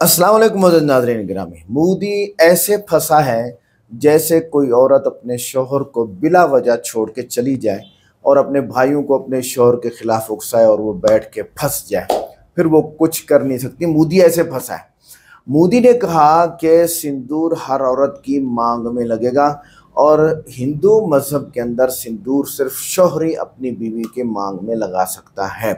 अस्सलाम वालेकुम मोअज़्ज़ज़ नाज़रीन गिरामी। मोदी ऐसे फंसा है जैसे कोई औरत अपने शौहर को बिला वजह छोड़ के चली जाए और अपने भाइयों को अपने शौहर के खिलाफ उकसाए और वो बैठ के फंस जाए, फिर वो कुछ कर नहीं सकती। मोदी ऐसे फंसा है। मोदी ने कहा कि सिंदूर हर औरत की मांग में लगेगा और हिंदू मजहब के अंदर सिंदूर सिर्फ शौहर ही अपनी बीवी के मांग में लगा सकता है।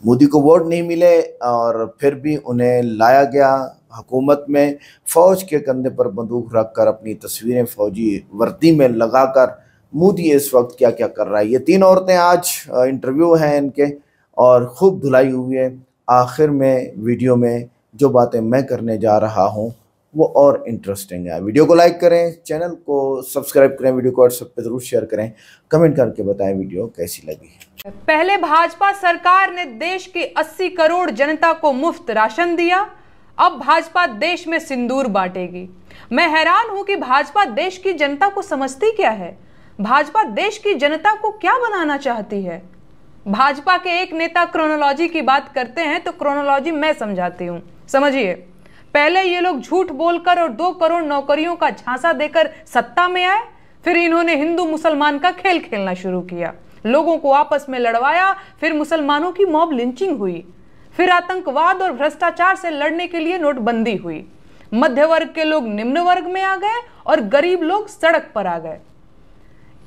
मोदी को वोट नहीं मिले और फिर भी उन्हें लाया गया हुकूमत में। फौज के कंधे पर बंदूक रखकर अपनी तस्वीरें फौजी वर्दी में लगाकर मोदी इस वक्त क्या क्या कर रहा है। ये तीन औरतें आज इंटरव्यू हैं इनके और खूब धुलाई हुई है। आखिर में वीडियो में जो बातें मैं करने जा रहा हूँ वो और इंटरेस्टिंग है। वीडियो को लाइक करें, चैनल को सब्सक्राइब करें, वीडियो को व्हाट्सएप पे जरूर शेयर करें, कमेंट करके बताएं वीडियो कैसी लगी। पहले भाजपा सरकार ने देश की 80 करोड़ जनता को मुफ्त राशन दिया, अब भाजपा देश में सिंदूर बांटेगी। मैं हैरान हूं कि भाजपा देश की जनता को समझती क्या है। भाजपा देश की जनता को क्या बनाना चाहती है। भाजपा के एक नेता क्रोनोलॉजी की बात करते हैं तो क्रोनोलॉजी मैं समझाती हूं। समझिए, पहले ये लोग झूठ बोलकर और 2 करोड़ नौकरियों का झांसा देकर सत्ता में आए, फिर इन्होंने हिंदू मुसलमान का खेल खेलना शुरू किया, लोगों को आपस में लड़वाया, फिर मुसलमानों की मॉब लिंचिंग हुई, फिर आतंकवाद और भ्रष्टाचार से लड़ने के लिए नोटबंदी हुई। मध्य वर्ग के लोग निम्न वर्ग में आ गए और गरीब लोग सड़क पर आ गए।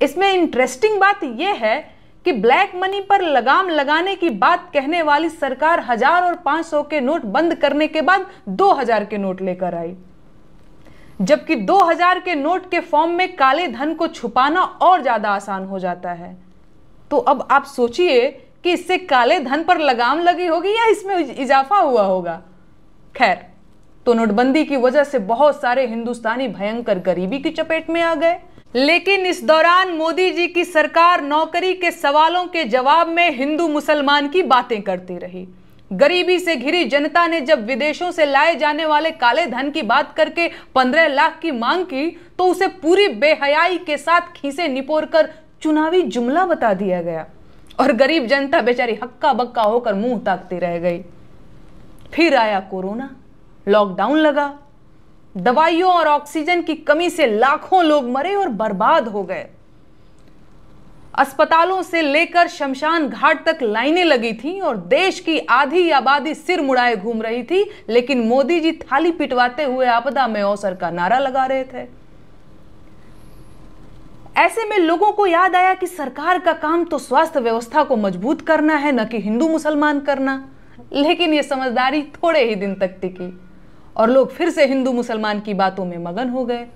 इसमें इंटरेस्टिंग बात यह है कि ब्लैक मनी पर लगाम लगाने की बात कहने वाली सरकार 1000 और 500 के नोट बंद करने के बाद 2000 के नोट लेकर आई, जबकि 2000 के नोट के फॉर्म में काले धन को छुपाना और ज्यादा आसान हो जाता है। तो अब आप सोचिए कि इससे काले धन पर लगाम लगी होगी या इसमें इजाफा हुआ होगा। खैर, तो नोटबंदी की वजह से बहुत सारे हिंदुस्तानी भयंकर गरीबी की चपेट में आ गए, लेकिन इस दौरान मोदी जी की सरकार नौकरी के सवालों के जवाब में हिंदू मुसलमान की बातें करती रही। गरीबी से घिरी जनता ने जब विदेशों से लाए जाने वाले काले धन की बात करके 15 लाख की मांग की तो उसे पूरी बेहयाई के साथ खीसे निपोरकर चुनावी जुमला बता दिया गया और गरीब जनता बेचारी हक्का बक्का होकर मुंह ताकती रह गई। फिर आया कोरोना, लॉकडाउन लगा, दवाइयों और ऑक्सीजन की कमी से लाखों लोग मरे और बर्बाद हो गए। अस्पतालों से लेकर शमशान घाट तक लाइनें लगी थीं और देश की आधी आबादी सिर मुड़ाए घूम रही थी, लेकिन मोदी जी थाली पिटवाते हुए आपदा में अवसर का नारा लगा रहे थे। ऐसे में लोगों को याद आया कि सरकार का काम तो स्वास्थ्य व्यवस्था को मजबूत करना है, न कि हिंदू मुसलमान करना। लेकिन यह समझदारी थोड़े ही दिन तक टिकी और लोग फिर से हिंदू मुसलमान की बातों में मगन हो गए।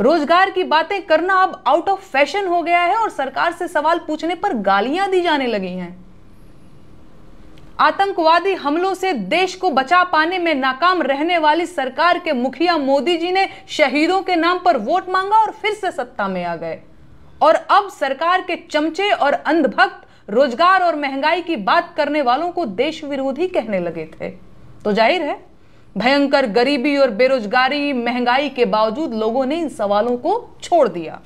रोजगार की बातें करना अब आउट ऑफ फैशन हो गया है और सरकार से सवाल पूछने पर गालियां दी जाने लगी हैं। आतंकवादी हमलों से देश को बचा पाने में नाकाम रहने वाली सरकार के मुखिया मोदी जी ने शहीदों के नाम पर वोट मांगा और फिर से सत्ता में आ गए। और अब सरकार के चमचे और अंधभक्त रोजगार और महंगाई की बात करने वालों को देश विरोधी कहने लगे थे। तो जाहिर है, भयंकर गरीबी और बेरोजगारी, महंगाई के बावजूद लोगों ने इन सवालों को छोड़ दिया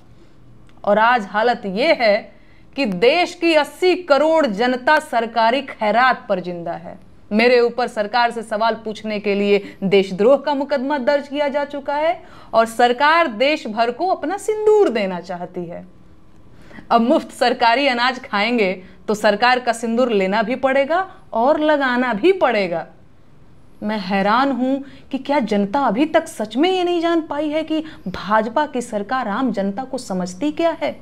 और आज हालत यह है कि देश की 80 करोड़ जनता सरकारी खैरात पर जिंदा है। मेरे ऊपर सरकार से सवाल पूछने के लिए देशद्रोह का मुकदमा दर्ज किया जा चुका है और सरकार देश भर को अपना सिंदूर देना चाहती है। अब मुफ्त सरकारी अनाज खाएंगे तो सरकार का सिंदूर लेना भी पड़ेगा और लगाना भी पड़ेगा। मैं हैरान हूं कि क्या जनता अभी तक सच में ये नहीं जान पाई है कि भाजपा की सरकार आम जनता को समझती क्या है।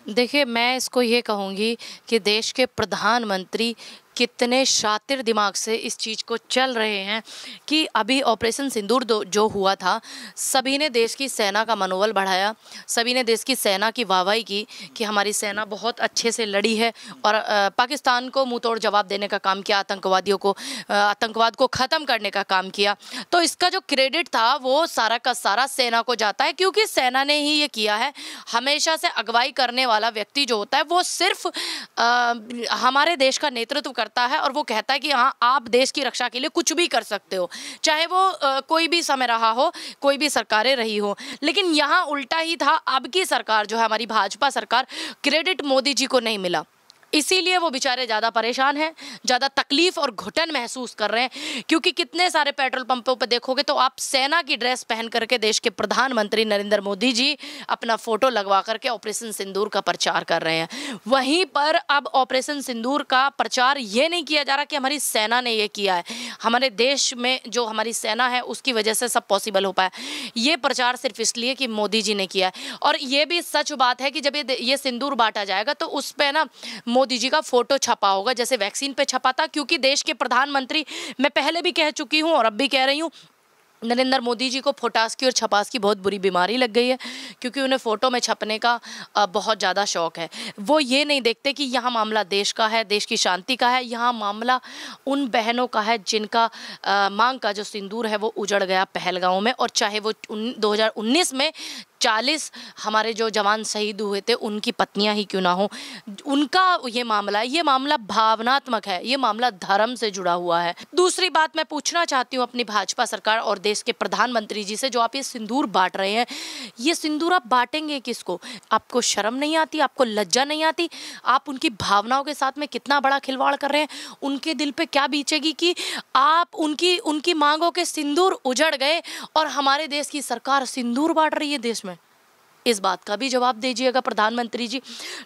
देखिए, मैं इसको ये कहूँगी कि देश के प्रधानमंत्री कितने शातिर दिमाग से इस चीज़ को चल रहे हैं कि अभी ऑपरेशन सिंदूर जो हुआ था, सभी ने देश की सेना का मनोबल बढ़ाया, सभी ने देश की सेना की वाहवाही की कि हमारी सेना बहुत अच्छे से लड़ी है और पाकिस्तान को मुंह तोड़ जवाब देने का काम किया, आतंकवाद को ख़त्म करने का काम किया। तो इसका जो क्रेडिट था वो सारा का सारा सेना को जाता है, क्योंकि सेना ने ही ये किया है। हमेशा से अगुवाई करने वाला व्यक्ति जो होता है वो सिर्फ हमारे देश का नेतृत्व करता है और वो कहता है कि हाँ, आप देश की रक्षा के लिए कुछ भी कर सकते हो, चाहे वो कोई भी समय रहा हो, कोई भी सरकारें रही हो। लेकिन यहाँ उल्टा ही था। अब की सरकार जो है, हमारी भाजपा सरकार, क्रेडिट मोदी जी को नहीं मिला। इसीलिए वो बेचारे ज़्यादा परेशान हैं, ज़्यादा तकलीफ और घुटन महसूस कर रहे हैं। क्योंकि कितने सारे पेट्रोल पंपों पर देखोगे तो आप सेना की ड्रेस पहन करके देश के प्रधानमंत्री नरेंद्र मोदी जी अपना फोटो लगवा करके ऑपरेशन सिंदूर का प्रचार कर रहे हैं। वहीं पर अब ऑपरेशन सिंदूर का प्रचार ये नहीं किया जा रहा कि हमारी सेना ने ये किया है, हमारे देश में जो हमारी सेना है उसकी वजह से सब पॉसिबल हो पाया। ये प्रचार सिर्फ इसलिए कि मोदी जी ने किया है। और ये भी सच बात है कि जब ये सिंदूर बांटा जाएगा तो उस पर ना मोदी जी का फोटो छपा होगा, जैसे वैक्सीन पे छपा था। क्योंकि देश के प्रधानमंत्री, मैं पहले भी कह चुकी हूं और अब भी कह रही हूं, नरेंद्र मोदी जी को फोटास की और छपास की बहुत बुरी बीमारी लग गई है। क्योंकि उन्हें फ़ोटो में छपने का बहुत ज़्यादा शौक़ है। वो ये नहीं देखते कि यहाँ मामला देश का है, देश की शांति का है। यहाँ मामला उन बहनों का है जिनका मांग का जो सिंदूर है वो उजड़ गया पहलगांव में। और चाहे वो 2019 में 40 हमारे जो जवान शहीद हुए थे उनकी पत्नियां ही क्यों ना हो, उनका ये मामला है। ये मामला भावनात्मक है, ये मामला धर्म से जुड़ा हुआ है। दूसरी बात मैं पूछना चाहती हूँ अपनी भाजपा सरकार और देश के प्रधानमंत्री जी से, जो आप ये सिंदूर बांट रहे हैं, ये सिंदूर आप बांटेंगे किसको? आपको शर्म नहीं आती? आपको लज्जा नहीं आती? आप उनकी भावनाओं के साथ में कितना बड़ा खिलवाड़ कर रहे हैं। उनके दिल पे क्या बीतेगी कि आप उनकी मांगों के सिंदूर उजड़ गए और हमारे देश की सरकार सिंदूर बांट रही है देश में। इस बात का भी जवाब दीजिएगा प्रधानमंत्री जी।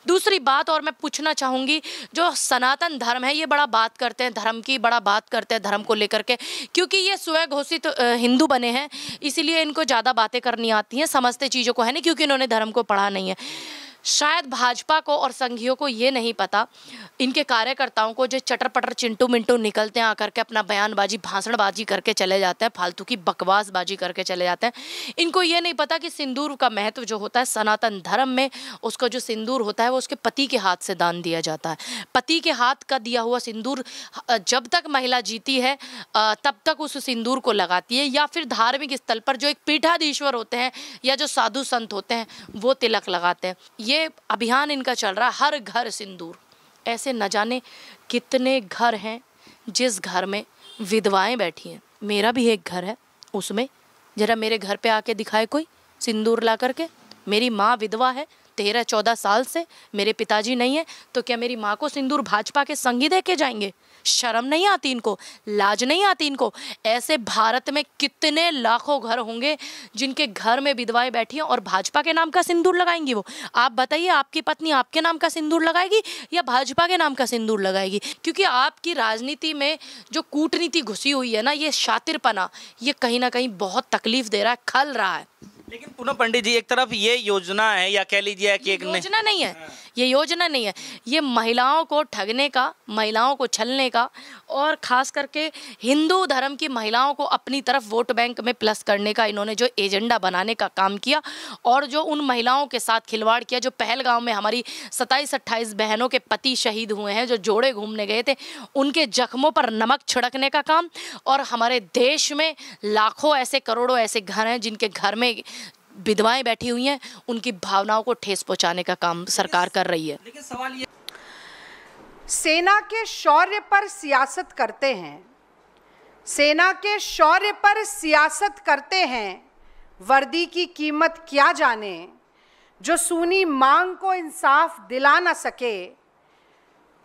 दूसरी बात और मैं पूछना चाहूँगी, जो सनातन धर्म है ये बड़ा बात करते हैं, धर्म की बड़ा बात करते हैं धर्म को लेकर के, क्योंकि ये स्वयं घोषित हिंदू बने हैं, इसीलिए इनको ज़्यादा बातें करनी आती हैं, समझते चीज़ों को है नहीं, क्योंकि इन्होंने धर्म को पढ़ा नहीं है। शायद भाजपा को और संघियों को ये नहीं पता, इनके कार्यकर्ताओं को जो चटर पटर चिंटू मिंटू निकलते हैं आकर के अपना बयानबाजी भाषणबाजी करके चले जाते हैं, फालतू की बकवासबाजी करके चले जाते हैं। इनको ये नहीं पता कि सिंदूर का महत्व जो होता है सनातन धर्म में, उसका जो सिंदूर होता है वो उसके पति के हाथ से दान दिया जाता है। पति के हाथ का दिया हुआ सिंदूर जब तक महिला जीती है तब तक उस सिंदूर को लगाती है, या फिर धार्मिक स्थल पर जो एक पीठाधीश्वर होते हैं या जो साधु संत होते हैं वो तिलक लगाते हैं। ये अभियान इनका चल रहा है, हर घर सिंदूर। ऐसे न जाने कितने घर हैं जिस घर में विधवाएं बैठी हैं। मेरा भी एक घर है, उसमें जरा मेरे घर पे आके दिखाए कोई सिंदूर ला करके। मेरी माँ विधवा है 13-14 साल से, मेरे पिताजी नहीं है, तो क्या मेरी माँ को सिंदूर भाजपा के संगी दे के जाएंगे? शर्म नहीं आती इनको? लाज नहीं आती इनको? ऐसे भारत में कितने लाखों घर होंगे जिनके घर में विधवाएं बैठी हैं और भाजपा के नाम का सिंदूर लगाएंगी वो? आप बताइए, आपकी पत्नी आपके नाम का सिंदूर लगाएगी या भाजपा के नाम का सिंदूर लगाएगी? क्योंकि आपकी राजनीति में जो कूटनीति घुसी हुई है ना, ये शातिरपना, ये कहीं ना कहीं बहुत तकलीफ दे रहा है, खल रहा है। लेकिन पूनम पंडित जी, एक तरफ ये योजना है, या कह लीजिए कि एक योजना नहीं है, ये योजना नहीं है, ये महिलाओं को ठगने का, महिलाओं को छलने का, और खास करके हिंदू धर्म की महिलाओं को अपनी तरफ वोट बैंक में प्लस करने का इन्होंने जो एजेंडा बनाने का काम किया, और जो उन महिलाओं के साथ खिलवाड़ किया, जो पहलगांव में हमारी 27-28 बहनों के पति शहीद हुए हैं, जो जोड़े घूमने गए थे, उनके जख्मों पर नमक छिड़कने का काम। और हमारे देश में लाखों ऐसे, करोड़ों ऐसे घर हैं जिनके घर में विधवाएं बैठी हुई हैं, उनकी भावनाओं को ठेस पहुंचाने का काम सरकार कर रही है। लेकिन सवाल ये, सेना के शौर्य पर सियासत करते हैं, सेना के शौर्य पर सियासत करते हैं, वर्दी की कीमत क्या जाने, जो सूनी मांग को इंसाफ दिला ना सके,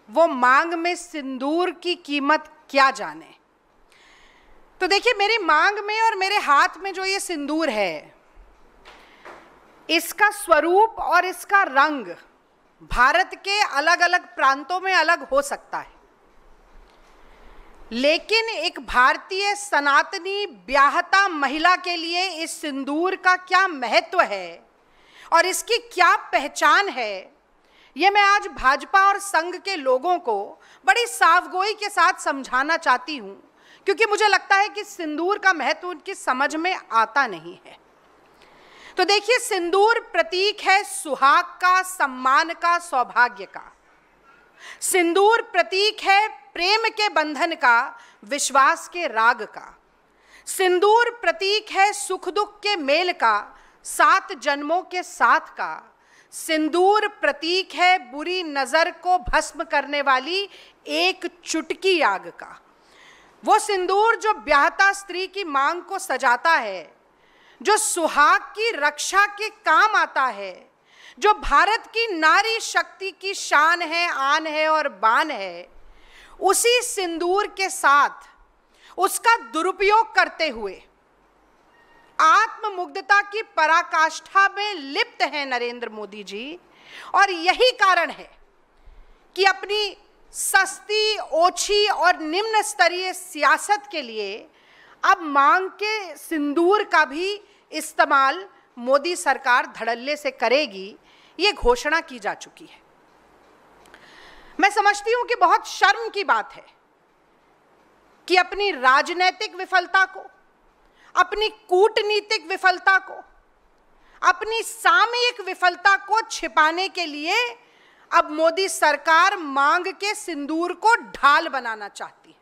वो मांग में सिंदूर की कीमत क्या जाने। तो देखिए, मेरी मांग में और मेरे हाथ में जो ये सिंदूर है, इसका स्वरूप और इसका रंग भारत के अलग अलग प्रांतों में अलग हो सकता है, लेकिन एक भारतीय सनातनी ब्याहता महिला के लिए इस सिंदूर का क्या महत्व है और इसकी क्या पहचान है, ये मैं आज भाजपा और संघ के लोगों को बड़ी साफगोई के साथ समझाना चाहती हूं, क्योंकि मुझे लगता है कि सिंदूर का महत्व उनकी समझ में आता नहीं है। तो देखिए, सिंदूर प्रतीक है सुहाग का, सम्मान का, सौभाग्य का। सिंदूर प्रतीक है प्रेम के बंधन का, विश्वास के राग का। सिंदूर प्रतीक है सुख दुख के मेल का, 7 जन्मों के साथ का। सिंदूर प्रतीक है बुरी नजर को भस्म करने वाली एक चुटकी आग का। वो सिंदूर जो ब्याहता स्त्री की मांग को सजाता है, जो सुहाग की रक्षा के काम आता है, जो भारत की नारी शक्ति की शान है, आन है और बान है, उसी सिंदूर के साथ उसका दुरुपयोग करते हुए आत्ममुग्धता की पराकाष्ठा में लिप्त हैं नरेंद्र मोदी जी। और यही कारण है कि अपनी सस्ती, ओछी और निम्न स्तरीय सियासत के लिए अब मांग के सिंदूर का भी इस्तेमाल मोदी सरकार धड़ल्ले से करेगी, ये घोषणा की जा चुकी है। मैं समझती हूं कि बहुत शर्म की बात है कि अपनी राजनीतिक विफलता को, अपनी कूटनीतिक विफलता को, अपनी सामयिक विफलता को छिपाने के लिए अब मोदी सरकार मांग के सिंदूर को ढाल बनाना चाहती है।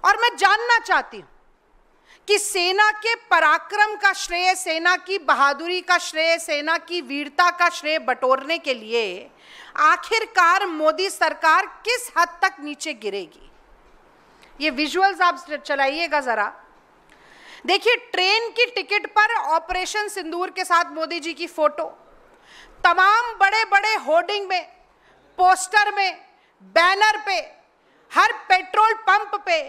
और मैं जानना चाहती हूं कि सेना के पराक्रम का श्रेय, सेना की बहादुरी का श्रेय, सेना की वीरता का श्रेय बटोरने के लिए आखिरकार मोदी सरकार किस हद तक नीचे गिरेगी। ये विजुअल्स आप चलाइएगा जरा। देखिए, ट्रेन की टिकट पर ऑपरेशन सिंदूर के साथ मोदी जी की फोटो, तमाम बड़े बड़े होर्डिंग में, पोस्टर में, बैनर पे, हर पेट्रोल पंप पे,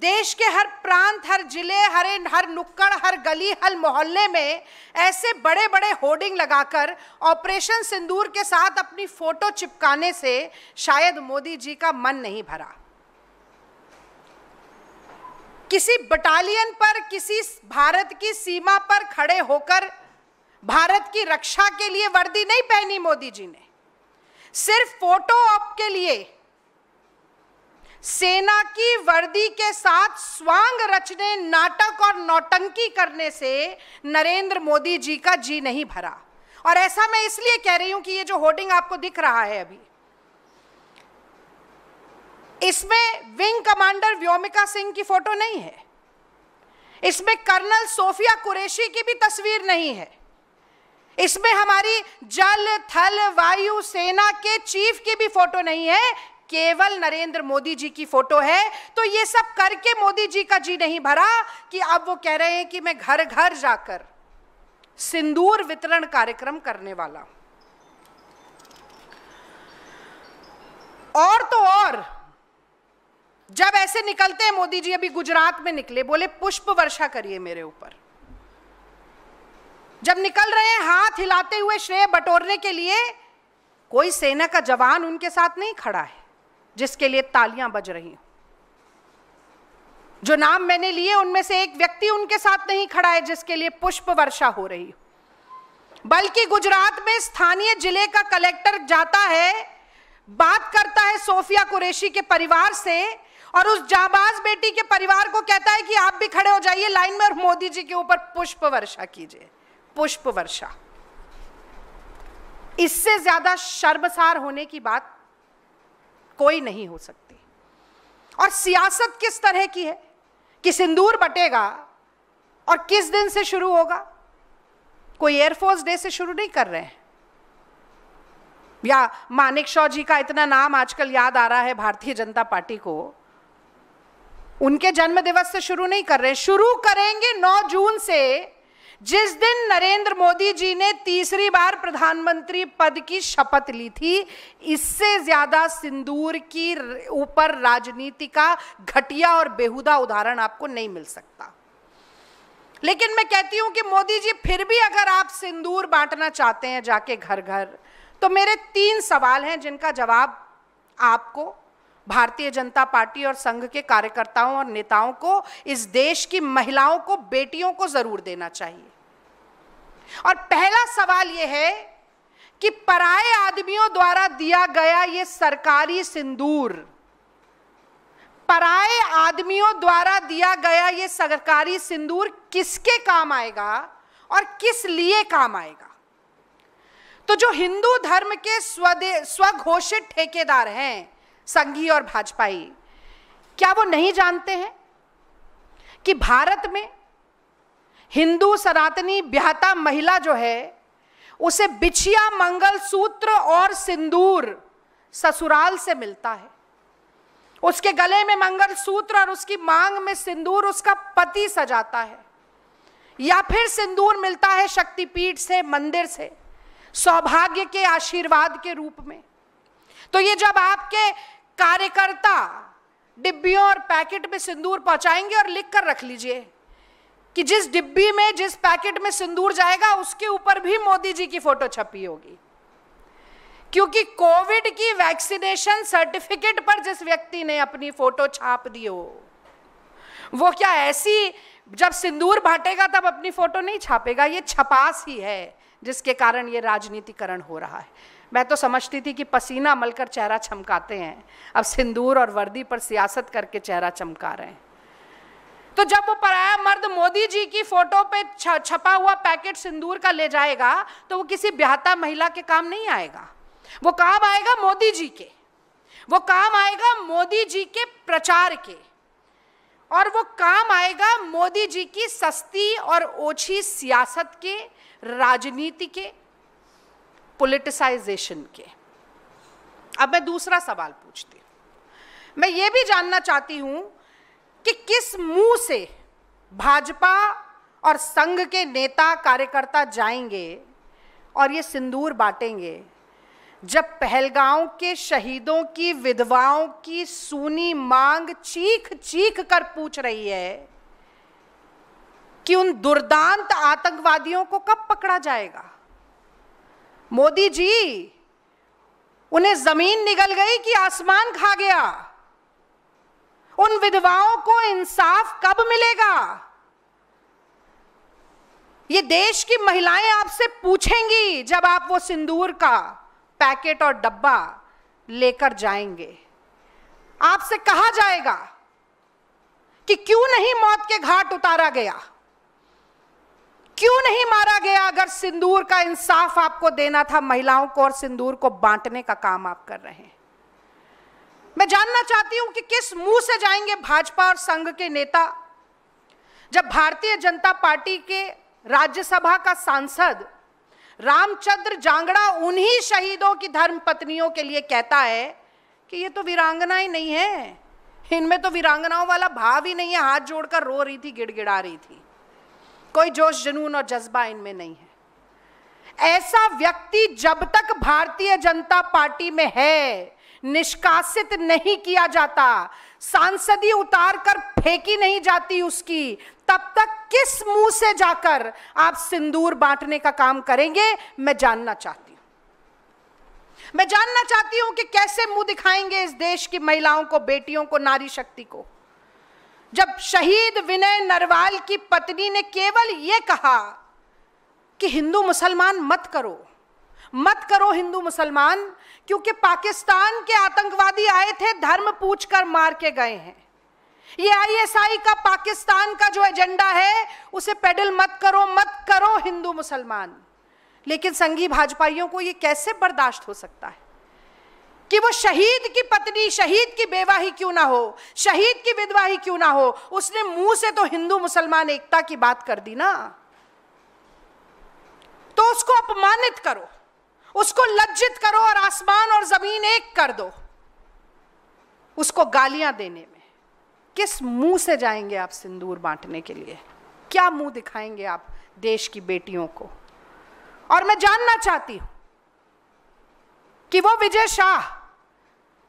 देश के हर प्रांत, हर जिले, हर नुक्कड़, हर गली, हर मोहल्ले में ऐसे बड़े बड़े होर्डिंग लगाकर ऑपरेशन सिंदूर के साथ अपनी फोटो चिपकाने से शायद मोदी जी का मन नहीं भरा। किसी बटालियन पर, किसी भारत की सीमा पर खड़े होकर भारत की रक्षा के लिए वर्दी नहीं पहनी मोदी जी ने। सिर्फ फोटो ऑप के लिए सेना की वर्दी के साथ स्वांग रचने, नाटक और नौटंकी करने से नरेंद्र मोदी जी का जी नहीं भरा। और ऐसा मैं इसलिए कह रही हूं कि ये जो होर्डिंग आपको दिख रहा है अभी, इसमें विंग कमांडर व्योमिका सिंह की फोटो नहीं है, इसमें कर्नल सोफिया कुरैशी की भी तस्वीर नहीं है, इसमें हमारी जल, थल, वायु सेना के चीफ की भी फोटो नहीं है, केवल नरेंद्र मोदी जी की फोटो है। तो ये सब करके मोदी जी का जी नहीं भरा कि अब वो कह रहे हैं कि मैं घर घर जाकर सिंदूर वितरण कार्यक्रम करने वाला हूं। और तो और जब ऐसे निकलते हैं मोदी जी, अभी गुजरात में निकले, बोले पुष्प वर्षा करिए मेरे ऊपर। जब निकल रहे हैं हाथ हिलाते हुए श्रेय बटोरने के लिए, कोई सेना का जवान उनके साथ नहीं खड़ा है जिसके लिए तालियां बज रही हो। जो नाम मैंने लिए उनमें से एक व्यक्ति उनके साथ नहीं खड़ा है जिसके लिए पुष्प वर्षा हो रही हो। बल्कि गुजरात में स्थानीय जिले का कलेक्टर जाता है, बात करता है सोफिया कुरैशी के परिवार से और उस जाबाज बेटी के परिवार को कहता है कि आप भी खड़े हो जाइए लाइन में और मोदी जी के ऊपर पुष्प वर्षा कीजिए। पुष्प वर्षा, इससे ज्यादा शर्मसार होने की बात कोई नहीं हो सकती। और सियासत किस तरह की है कि सिंदूर बटेगा और किस दिन से शुरू होगा? कोई एयरफोर्स डे से शुरू नहीं कर रहे हैं, या मानेकशॉ जी का इतना नाम आजकल याद आ रहा है भारतीय जनता पार्टी को, उनके जन्म दिवस से शुरू नहीं कर रहे हैं। शुरू करेंगे 9 जून से, जिस दिन नरेंद्र मोदी जी ने तीसरी बार प्रधानमंत्री पद की शपथ ली थी। इससे ज्यादा सिंदूर की ऊपर राजनीति का घटिया और बेहुदा उदाहरण आपको नहीं मिल सकता। लेकिन मैं कहती हूं कि मोदी जी, फिर भी अगर आप सिंदूर बांटना चाहते हैं जाके घर घर, तो मेरे 3 सवाल हैं जिनका जवाब आपको, भारतीय जनता पार्टी और संघ के कार्यकर्ताओं और नेताओं को, इस देश की महिलाओं को, बेटियों को जरूर देना चाहिए। और पहला सवाल यह है कि पराये आदमियों द्वारा दिया गया ये सरकारी सिंदूर, पराये आदमियों द्वारा दिया गया ये सरकारी सिंदूर किसके काम आएगा और किस लिए काम आएगा? तो जो हिंदू धर्म के स्वघोषित ठेकेदार हैं, संघी और भाजपाई, क्या वो नहीं जानते हैं कि भारत में हिंदू सनातनी ब्याहता महिला जो है, उसे बिछिया, मंगलसूत्र और सिंदूर ससुराल से मिलता है। उसके गले में मंगलसूत्र और उसकी मांग में सिंदूर उसका पति सजाता है, या फिर सिंदूर मिलता है शक्तिपीठ से, मंदिर से। सौभाग्य के आशीर्वाद के रूप में। तो ये जब आपके कार्यकर्ता डिब्बियों और पैकेट में सिंदूर पहुंचाएंगे, और लिख कर रख लीजिए कि जिस डिब्बी में, जिस पैकेट में सिंदूर जाएगा उसके ऊपर भी मोदी जी की फोटो छपी होगी, क्योंकि कोविड की वैक्सीनेशन सर्टिफिकेट पर जिस व्यक्ति ने अपनी फोटो छाप दी हो, वो क्या ऐसी जब सिंदूर बांटेगा तब अपनी फोटो नहीं छापेगा? ये छपास ही है जिसके कारण ये राजनीतिकरण हो रहा है। मैं तो समझती थी कि पसीना मलकर चेहरा चमकाते हैं, अब सिंदूर और वर्दी पर सियासत करके चेहरा चमका रहे हैं। तो जब वो पराया मर्द मोदी जी की फोटो पे छपा हुआ पैकेट सिंदूर का ले जाएगा तो वो किसी ब्याहता महिला के काम नहीं आएगा, वो काम आएगा मोदी जी के, वो काम आएगा मोदी जी के प्रचार के, और वो काम आएगा मोदी जी की सस्ती और ओछी सियासत के, राजनीति के, पॉलिटिसाइजेशन के। अब मैं दूसरा सवाल पूछती हूं। मैं ये भी जानना चाहती हूं कि किस मुंह से भाजपा और संघ के नेता कार्यकर्ता जाएंगे और ये सिंदूर बांटेंगे, जब पहलगांव के शहीदों की विधवाओं की सूनी मांग चीख चीख कर पूछ रही है कि उन दुर्दांत आतंकवादियों को कब पकड़ा जाएगा। मोदी जी, उन्हें जमीन निगल गई कि आसमान खा गया? उन विधवाओं को इंसाफ कब मिलेगा? ये देश की महिलाएं आपसे पूछेंगी जब आप वो सिंदूर का पैकेट और डब्बा लेकर जाएंगे। आपसे कहा जाएगा कि क्यों नहीं मौत के घाट उतारा गया, क्यों नहीं मारा गया? अगर सिंदूर का इंसाफ आपको देना था महिलाओं को और सिंदूर को बांटने का काम आप कर रहे हैं। मैं जानना चाहती हूं कि किस मुंह से जाएंगे भाजपा और संघ के नेता जब भारतीय जनता पार्टी के राज्यसभा का सांसद रामचंद्र जांगड़ा उन्हीं शहीदों की धर्म पत्नियों के लिए कहता है कि ये तो वीरांगनाएं नहीं है, इनमें तो वीरांगनाओं वाला भाव ही नहीं है, हाथ जोड़कर रो रही थी, गिड़गिड़ा रही थी, कोई जोश जुनून और जज्बा इनमें नहीं है। ऐसा व्यक्ति जब तक भारतीय जनता पार्टी में है निष्कासित नहीं किया जाता, सांसदी उतार कर फेंकी नहीं जाती उसकी, तब तक किस मुंह से जाकर आप सिंदूर बांटने का काम करेंगे? मैं जानना चाहती हूं। मैं जानना चाहती हूं कि कैसे मुंह दिखाएंगे इस देश की महिलाओं को, बेटियों को, नारी शक्ति को, जब शहीद विनय नरवाल की पत्नी ने केवल यह कहा कि हिंदू मुसलमान मत करो, मत करो हिंदू मुसलमान, क्योंकि पाकिस्तान के आतंकवादी आए थे, धर्म पूछकर मार के गए हैं। ये आईएसआई का पाकिस्तान का जो एजेंडा है उसे पेडल मत करो, मत करो हिंदू मुसलमान। लेकिन संघी भाजपाइयों को ये कैसे बर्दाश्त हो सकता है कि वो शहीद की पत्नी, शहीद की बेवा ही क्यों ना हो, शहीद की विधवा ही क्यों ना हो, उसने मुंह से तो हिंदू मुसलमान एकता की बात कर दी ना, तो उसको अपमानित करो, उसको लज्जित करो और आसमान और जमीन एक कर दो उसको गालियां देने में। किस मुंह से जाएंगे आप सिंदूर बांटने के लिए? क्या मुंह दिखाएंगे आप देश की बेटियों को? और मैं जानना चाहती हूं कि वो विजय शाह,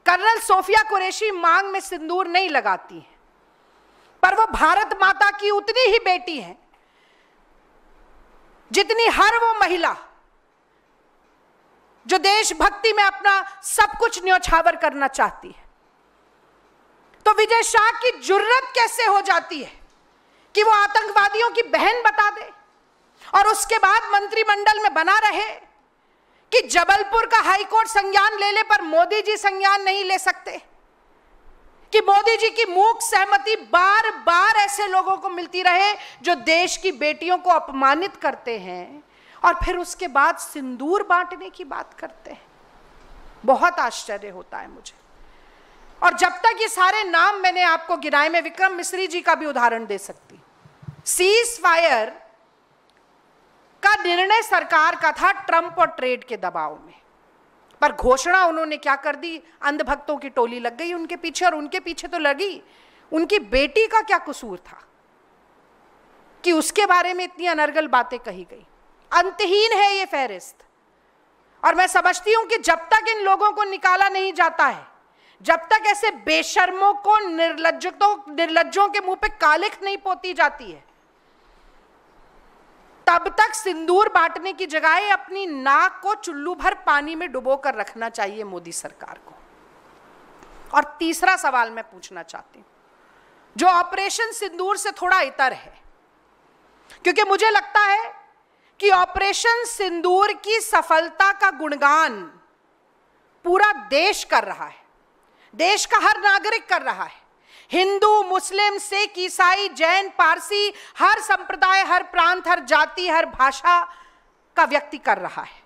कर्नल सोफिया कुरैशी मांग में सिंदूर नहीं लगाती हैं, पर वो भारत माता की उतनी ही बेटी हैं जितनी हर वो महिला जो देशभक्ति में अपना सब कुछ न्यौछावर करना चाहती है। तो विजय शाह की जुर्रत कैसे हो जाती है कि वो आतंकवादियों की बहन बता दे और उसके बाद मंत्रिमंडल में बना रहे कि जबलपुर का हाईकोर्ट संज्ञान ले ले पर मोदी जी संज्ञान नहीं ले सकते, कि मोदी जी की मूक सहमति बार बार ऐसे लोगों को मिलती रहे जो देश की बेटियों को अपमानित करते हैं और फिर उसके बाद सिंदूर बांटने की बात करते हैं। बहुत आश्चर्य होता है मुझे। और जब तक ये सारे नाम मैंने आपको गिनाए, मैं विक्रम मिश्री जी का भी उदाहरण दे सकती हूं। सीज फायर का निर्णय सरकार का था ट्रंप और ट्रेड के दबाव में, पर घोषणा उन्होंने क्या कर दी, अंधभक्तों की टोली लग गई उनके पीछे, और उनके पीछे तो लगी, उनकी बेटी का क्या कसूर था कि उसके बारे में इतनी अनर्गल बातें कही गई। अंतहीन है ये फहरिस्त। और मैं समझती हूं कि जब तक इन लोगों को निकाला नहीं जाता है, जब तक ऐसे बेशर्मों को, निर्लज्जों के मुंह पे कालिख नहीं पोती जाती है, तब तक सिंदूर बांटने की जगह अपनी नाक को चुल्लू भर पानी में डुबो कर रखना चाहिए मोदी सरकार को। और तीसरा सवाल मैं पूछना चाहती हूं, जो ऑपरेशन सिंदूर से थोड़ा इतर है, क्योंकि मुझे लगता है कि ऑपरेशन सिंदूर की सफलता का गुणगान पूरा देश कर रहा है, देश का हर नागरिक कर रहा है। हिंदू, मुस्लिम, सिख, ईसाई, जैन, पारसी, हर संप्रदाय, हर प्रांत, हर जाति, हर भाषा का व्यक्ति कर रहा है।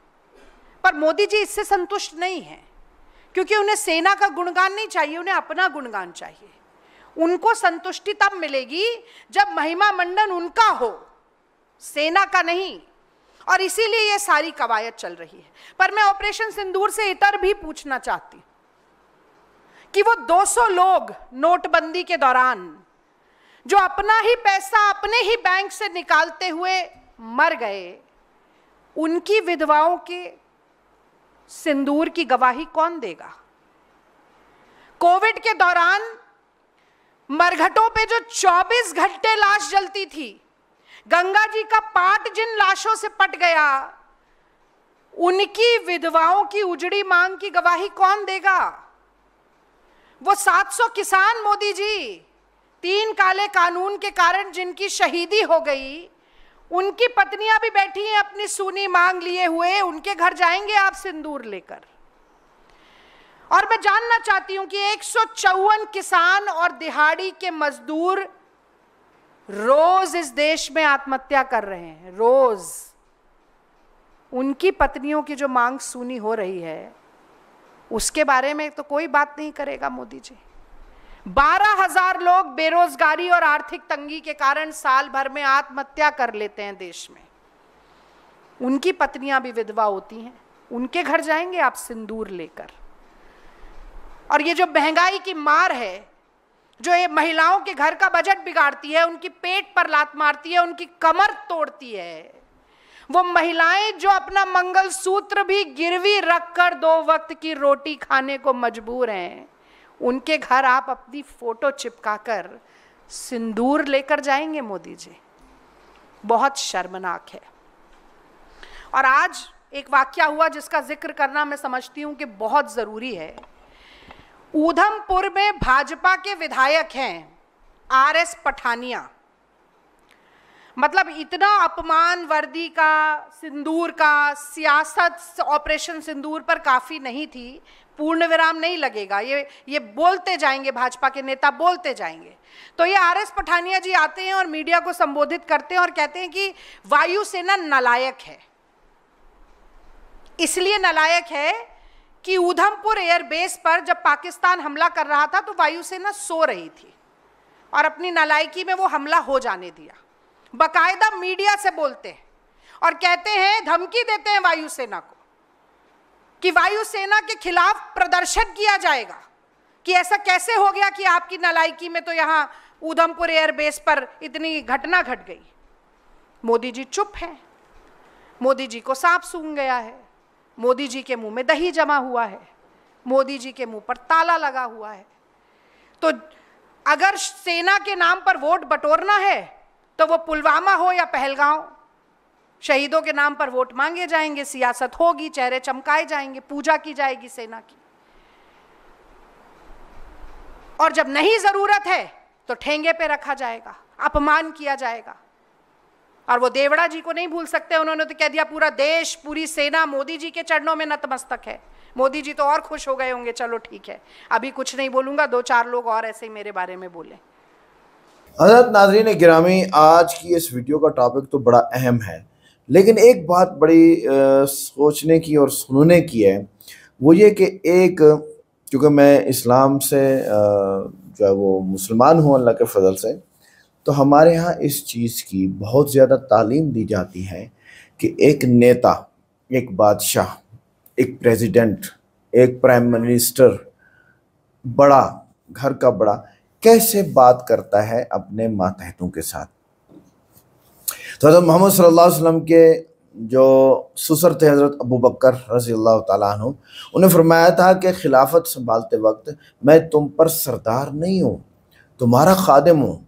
पर मोदी जी इससे संतुष्ट नहीं है, क्योंकि उन्हें सेना का गुणगान नहीं चाहिए, उन्हें अपना गुणगान चाहिए। उनको संतुष्टि तब मिलेगी जब महिमा मंडन उनका हो, सेना का नहीं। और इसीलिए यह सारी कवायद चल रही है। पर मैं ऑपरेशन सिंदूर से इतर भी पूछना चाहती हूं कि वो 200 लोग नोटबंदी के दौरान जो अपना ही पैसा अपने ही बैंक से निकालते हुए मर गए, उनकी विधवाओं के सिंदूर की गवाही कौन देगा? कोविड के दौरान मरघटों पे जो 24 घंटे लाश जलती थी, गंगा जी का पाट जिन लाशों से पट गया, उनकी विधवाओं की उजड़ी मांग की गवाही कौन देगा? वो 700 किसान मोदी जी, 3 काले कानून के कारण जिनकी शहीदी हो गई, उनकी पत्नियां भी बैठी हैं अपनी सूनी मांग लिए हुए, उनके घर जाएंगे आप सिंदूर लेकर? और मैं जानना चाहती हूं कि 154 किसान और दिहाड़ी के मजदूर रोज इस देश में आत्महत्या कर रहे हैं, रोज। उनकी पत्नियों की जो मांग सूनी हो रही है, उसके बारे में तो कोई बात नहीं करेगा मोदी जी। 12,000 लोग बेरोजगारी और आर्थिक तंगी के कारण साल भर में आत्महत्या कर लेते हैं देश में। उनकी पत्नियां भी विधवा होती हैं, उनके घर जाएंगे आप सिंदूर लेकर? और ये जो महंगाई की मार है, जो ये महिलाओं के घर का बजट बिगाड़ती है, उनकी पेट पर लात मारती है, उनकी कमर तोड़ती है, वो महिलाएं जो अपना मंगलसूत्र भी गिरवी रखकर 2 वक्त की रोटी खाने को मजबूर हैं, उनके घर आप अपनी फोटो चिपकाकर सिंदूर लेकर जाएंगे मोदी जी? बहुत शर्मनाक है। और आज एक वाकया हुआ जिसका जिक्र करना मैं समझती हूं कि बहुत जरूरी है। ऊधमपुर में भाजपा के विधायक हैं RS पठानिया। मतलब इतना अपमान वर्दी का, सिंदूर का, सियासत ऑपरेशन सिंदूर पर काफी नहीं थी, पूर्ण विराम नहीं लगेगा, ये बोलते जाएंगे, भाजपा के नेता बोलते जाएंगे। तो ये RS पठानिया जी आते हैं और मीडिया को संबोधित करते हैं और कहते हैं कि वायुसेना नालायक है। इसलिए नालायक है कि ऊधमपुर एयरबेस पर जब पाकिस्तान हमला कर रहा था तो वायुसेना सो रही थी और अपनी नालायकी में वो हमला हो जाने दिया। बकायदा मीडिया से बोलते हैं और कहते हैं, धमकी देते हैं वायुसेना को कि वायुसेना के खिलाफ प्रदर्शन किया जाएगा कि ऐसा कैसे हो गया कि आपकी नालायकी में तो यहाँ ऊधमपुर एयरबेस पर इतनी घटना घट गई। मोदी जी चुप हैं, मोदी जी को सांप सूंघ गया है, मोदी जी के मुंह में दही जमा हुआ है, मोदी जी के मुंह पर ताला लगा हुआ है। तो अगर सेना के नाम पर वोट बटोरना है तो वो पुलवामा हो या पहलगांव, शहीदों के नाम पर वोट मांगे जाएंगे, सियासत होगी, चेहरे चमकाए जाएंगे, पूजा की जाएगी सेना की। और जब नहीं जरूरत है तो ठेंगे पे रखा जाएगा, अपमान किया जाएगा। और वो देवड़ा जी को नहीं भूल सकते, उन्होंने तो कह दिया पूरा देश, पूरी सेना मोदी जी के चरणों में नतमस्तक है। मोदी जी तो और खुश हो गए होंगे, चलो ठीक है अभी कुछ नहीं बोलूंगा, 2-4 लोग और ऐसे ही मेरे बारे में बोले। हज़रत नाज़रीन गिरामी, आज की इस वीडियो का टॉपिक तो बड़ा अहम है, लेकिन एक बात बड़ी सोचने की और सुनने की है, वो ये कि एक, क्योंकि मैं इस्लाम से जो है वो मुसलमान हूँ अल्लाह के फजल से, तो हमारे यहाँ इस चीज़ की बहुत ज़्यादा तालीम दी जाती है कि एक नेता, एक बादशाह, एक प्रेसिडेंट, एक प्राइम मिनिस्टर, बड़ा घर का बड़ा कैसे बात करता है अपने मातहतों के साथ। तो हज़रत मोहम्मद सल्लल्लाहु अलैहि वसल्लम के जो ससुर थे हज़रत अबू बकर रज़ी अल्लाह तआला अन्हु, उन्हें फरमाया था कि खिलाफत संभालते वक्त मैं तुम पर सरदार नहीं हूँ, तुम्हारा खादिम हूँ।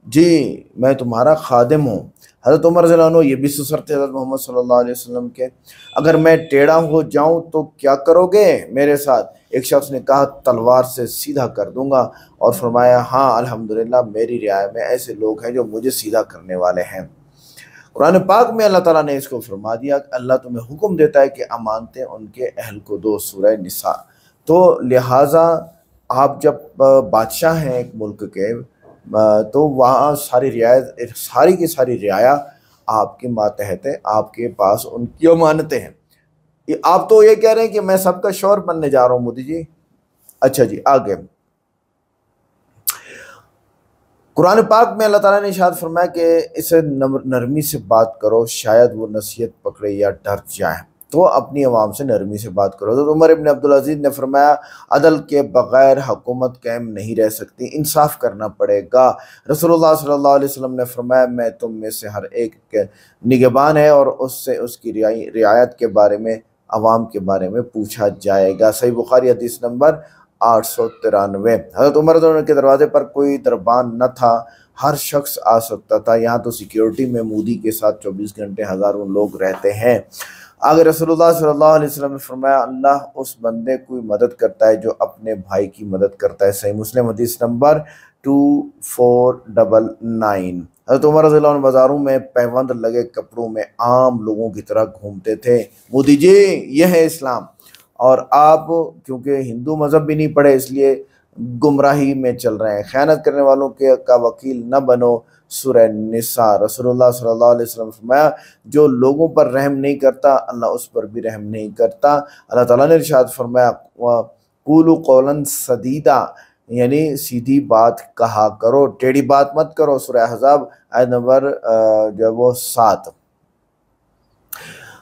जी, मैं तुम्हारा खादिम हूँ। हज़रत उमर रज़ियल्लाहु अन्हु ये भी ससुर थे हज़रत मोहम्मद सल्लल्लाहु अलैहि वसल्लम के। अगर मैं टेढ़ा हो जाऊँ तो क्या करोगे मेरे साथ? एक शख्स ने कहा तलवार से सीधा कर दूंगा, और फरमाया हाँ अल्हम्दुलिल्लाह मेरी रियाया में ऐसे लोग हैं जो मुझे सीधा करने वाले हैं। कुरान पाक में अल्लाह ताला ने इसको फरमा दिया, अल्लाह तुम्हें हुक्म देता है कि अमानतें उनके अहल को दो, सूरह निसा। तो लिहाजा आप जब बादशाह हैं एक मुल्क के, तो वहाँ सारी रियायत, सारी की सारी रियाया आपके मातहत है, आपके पास उनकी अमानतें हैं। आप तो ये कह रहे हैं कि मैं सबका शौहर बनने जा रहा हूँ मोदी जी। अच्छा जी, आगे कुरान पाक में अल्लाह ताला ने इरशाद फरमाया कि इसे नरमी से बात करो, शायद वो नसीहत पकड़े या डर जाए, तो अपनी आवाम से नरमी से बात करो। तो उमर इब्न अब्दुल अजीज ने फरमाया अदल के बगैर हुकूमत कायम नहीं रह सकती, इंसाफ करना पड़ेगा। रसूलुल्लाह सल्लल्लाहु अलैहि वसल्लम ने फरमाया मैं तुम में से हर एक के निगहबान है और उससे उसकी रियायत के बारे में, अवाम के बारे में पूछा जाएगा। सही बुखारी हदीस नंबर 893। हज़रत उमर के दरवाजे पर कोई दरबान न था, हर शख्स आ सकता था। यहाँ तो सिक्योरिटी में मोदी के साथ 24 घंटे हज़ारों लोग रहते हैं। आगे रसूलुल्लाह सल्लल्लाहु अलैहि वसल्लम ने फरमाया अल्लाह उस बंदे की मदद करता है जो अपने भाई की मदद करता है। सही मुस्लिम हदीस नंबर 2499। हज़रत उमर रज़ियल्लाहु अन्हु बाज़ारों में पैबंद लगे कपड़ों में आम लोगों की तरह घूमते थे। मोदी जी यह है इस्लाम, और आप क्योंकि हिंदू मज़हब भी नहीं पढ़े इसलिए गुमराही में चल रहे हैं। ख़यानत करने वालों के का वकील न बनो, सूरह निसा। रसूलुल्लाह सल्लल्लाहु अलैहि वसल्लम फरमाया जो लोगों पर रहम नहीं करता अल्लाह उस पर भी रहम नहीं करता। अल्लाह ताला ने इरशाद फरमाया कूलू कौलन सदीदा, यानी सीधी बात कहा करो, टेढ़ी बात मत करो। सूरह अहज़ाब आयत नंबर जो है वो 7।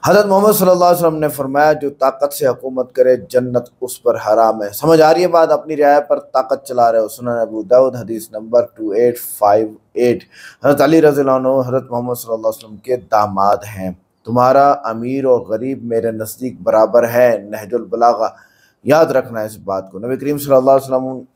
हज़रत मोहम्मद सल्लल्लाहु अलैहि वसल्लम ने फरमाया जो ताकत से हुकूमत करे जन्नत उस पर हराम है। समझ आ रही है बात? अपनी रियाया पर ताकत चला रहे हो। सुनन अबू दाऊद हदीस नंबर 2858। हज़रत अली रज़ियल्लाहु अन्हु हज़रत मोहम्मद सल्लल्लाहु अलैहि वसल्लम के दामाद हैं। तुम्हारा अमीर और गरीब मेरे नज़दीक बराबर है। नहजुल बलागा। याद रखना है इस बात को। नबी करीम सल्लल्लाहु अलैहि वसल्लम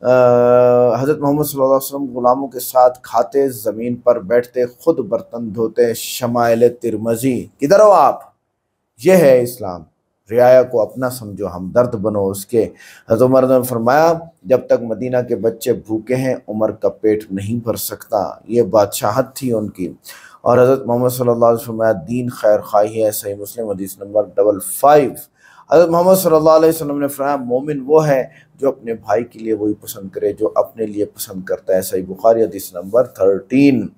हज़रत मोहम्मद सल्लल्लाहु अलैहि वसल्लम गुलामों के साथ खाते, ज़मीन पर बैठते, खुद बर्तन धोते। शमाइल तिरमज़ी। किधर हो आप? यह है इस्लाम। रियाया को अपना समझो, हमदर्द बनो उसके। हज़रत उमर ने फरमाया जब तक मदीना के बच्चे भूखे हैं उमर का पेट नहीं भर सकता। ये बादशाहत थी उनकी। और हज़रत मोहम्मद सल्लल्लाहु अलैहि वसल्लम फरमाया दीन खैर खाही है। सही मुस्लिम हदीस नंबर 55। हज़रत मोहम्मद सल्लल्लाहु अलैहि वसल्लम ने फरमाया मोमिन वो है जो अपने भाई के लिए वही पसंद करे जो अपने लिए पसंद करता है। सही बुखारी हदीस नंबर 13।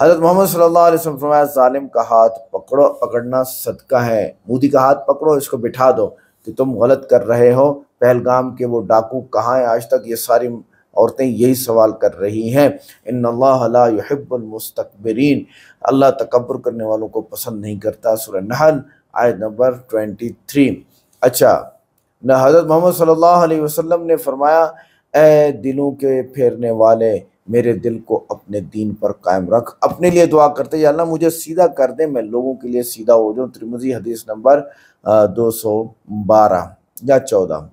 हज़रत मोहम्मद सल्लल्लाहु अलैहि वसल्लम फरमाया जालिम का हाथ पकड़ना सदका है। मोदी का हाथ पकड़ो, इसको बिठा दो कि तुम गलत कर रहे हो। पहलगाम के वो डाकू कहाँ हैं? आज तक ये सारी औरतें यही सवाल कर रही हैं। इन्नल्लाह ला युहिब्बुल मुस्तकबिरीन। अल्लाह तकब्बुर करने वालों को पसंद नहीं करता। सूरह नहल आयत नंबर 23। अच्छा, न हज़रत मोहम्मद सल्लल्लाहु अलैहि वसल्लम ने फरमाया ए दिलों के फेरने वाले मेरे दिल को अपने दीन पर कायम रख। अपने लिए दुआ करते या अल्लाह मुझे सीधा कर दे, मैं लोगों के लिए सीधा हो जाऊँ। तिरमिज़ी हदीस नंबर 212 या 14।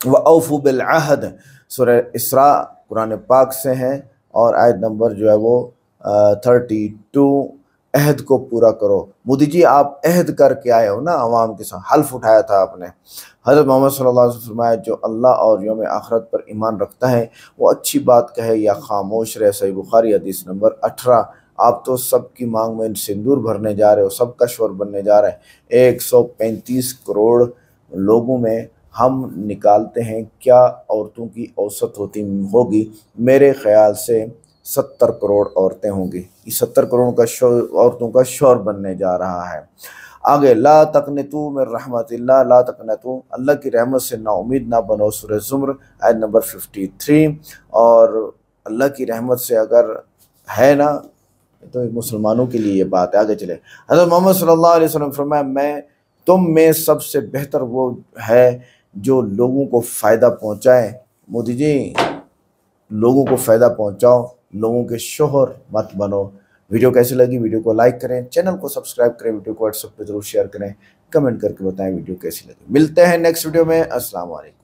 व औफू बिल अहद। सूरह इसरा कुरान पाक से हैं और आयत नंबर जो है वो 32। अहद को पूरा करो। मोदी जी आप अहद करके आए हो ना अवाम के साथ, हल्फ उठाया था आपने। हज़रत मोहम्मद सल्लल्लाहु अलैहि वसल्लम फरमाया जो अल्लाह और यौम आखिरत पर ईमान रखता है वो अच्छी बात कहे या खामोश रहे। सही बुखारी हदीस नंबर 18। आप तो सबकी मांग में सिंदूर भरने जा रहे हो, सबका शोर बनने जा रहे हैं। 135 करोड़ लोगों में हम निकालते हैं क्या औरतों की औसत होगी? मेरे ख्याल से 70 करोड़ औरतें होंगी। ये 70 करोड़ का औरतों का शौर बनने जा रहा है। आगे ला तकनतू मिन रहमतिल्लाह, ला तकनतू अल्लाह की रहमत से नाउमीद ना बनो। सूरह ज़ुमर आयत नंबर 53। और अल्लाह की रहमत से अगर है ना तो मुसलमानों के लिए ये बात है। आगे चले। हज़रत मोहम्मद सल्लल्लाहु अलैहि वसल्लम फरमाया मैं तुम में सबसे बेहतर वो है जो लोगों को फ़ायदा पहुँचाए। मोदी जी लोगों को फ़ायदा पहुँचाओ, लोगों के शोहर मत बनो। वीडियो कैसी लगी, वीडियो को लाइक करें, चैनल को सब्सक्राइब करें, वीडियो को व्हाट्सएप पे जरूर शेयर करें, कमेंट करके बताएं वीडियो कैसी लगी। मिलते हैं नेक्स्ट वीडियो में। अस्सलाम वालेकुम।